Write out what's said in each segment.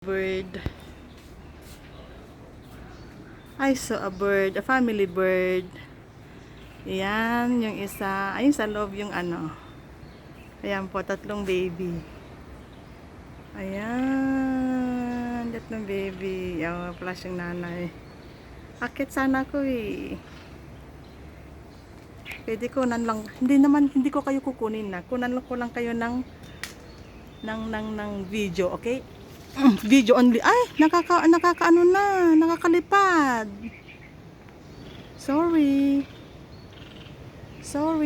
Bird. I saw a bird, a family bird. Ayan, yung isa. Ayun sa loob yung ano. Ayan po, tatlong baby. Ayan, tatlong baby. Ayan, flash yung nanay. Akit sana ko eh. Pwede kunan lang. Hindi ko kayo kukunin na. Kunan lang ko lang kayo ng video, okay? Video only. Ay, nakakaano na, nakakalipad. Sorry,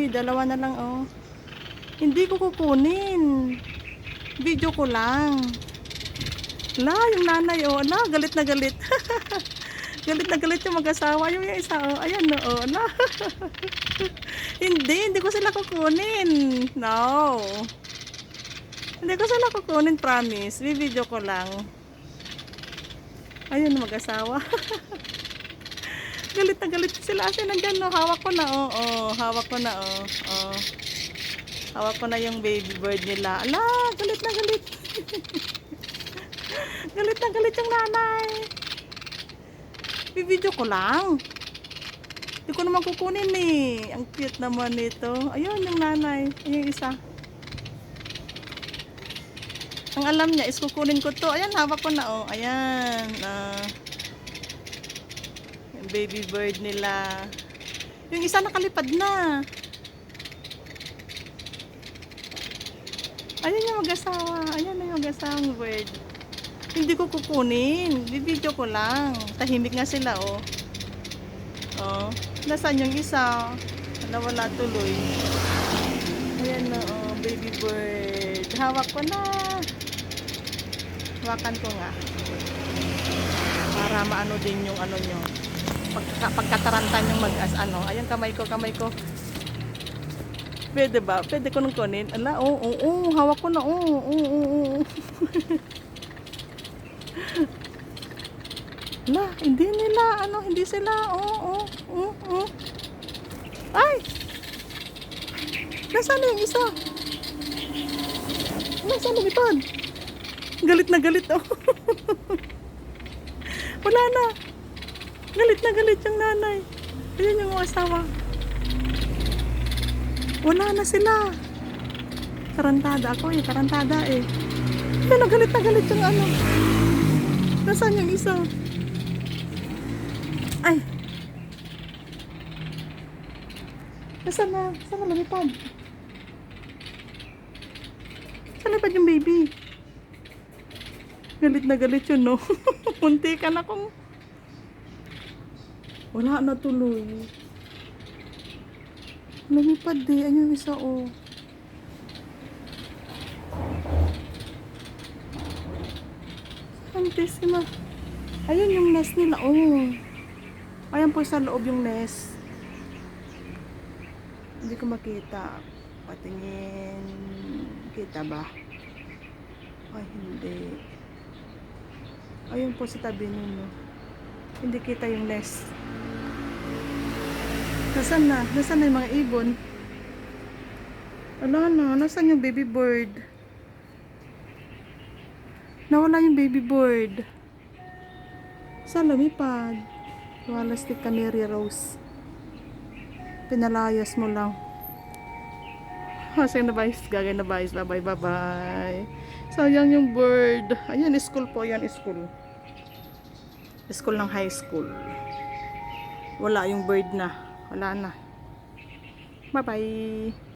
dalawa na lang oh. Hindi ko kukunin. Video ko lang. La, yung nanay oh, la, galit na galit. Galit na galit yung mag-asawa, yung isa oh. Ayan oh, la. Hindi ko sila kukunin. No. Hindi ko sila kukunin, promise. Video ko lang. Ayun, mag-asawa. Galit na galit sila. Kasi nandyan, no. Hawak ko na, oh. Hawak ko na, oh. Hawak ko na yung baby bird nila. Ala, galit na galit. Galit na galit yung nanay. Video ko lang. Hindi ko naman kukunin, eh. Ang cute naman nito. Ayun, yung nanay. Yung isa. Ang alam niya is kukunin ko to. Ayan, hawak ko na oh. Ayan. Yung baby bird nila. Yung isa nakalipad na. Ayan yung mag-asawa. Ayan na yung mag-asawang bird. Hindi ko kukunin. Bibidyo ko lang. Tahimik nga sila oh. Oh. Nasaan yung isa? Wala tuloy. Ayan na oh. Baby bird. Hawak ko na. Hawakan ko nga para maano din yung ano nyo pagkatarantan yung ano. Ayan kamay ko pwede ba? Pwede ko nung kunin. Ala, hawak ko na ala, hindi nila ano, hindi sila ay, nasaan na yung isa? Nasaan lumipad? Galit na galit oh. Wala na. Galit na galit yung nanay. Ayan yung asawa. Wala na sila. Tarantada ako eh. Tarantada eh. Ayan, galit na galit yung ano. Nasaan yung isa? Ay. Nasaan na? Saan na lumipad? Saan lumipad yung baby? Galit na galit yun, no? Munti ka na kung... Wala na tuloy. Lumipad eh. Ano yung isa, oh. Santissima. Ayun yung nest nila, oh. Ayan po sa loob yung nest. Hindi ko makita. Patingin. Kita ba? Ay, hindi. Ayun po sa tabi nun, no? Hindi kita yung nest. Nasaan na? Nasaan na yung mga ibon? Wala na. Nasaan yung baby bird? Nawala yung baby bird. Saan lumipad? Walastic canary rose. Pinalayas mo lang. Sige na bye. Gagay na bye. Bye. Sayang yung bird. Ayan, school po. Yan, school. School ng high school. Wala yung bird na. Wala na. Bye-bye.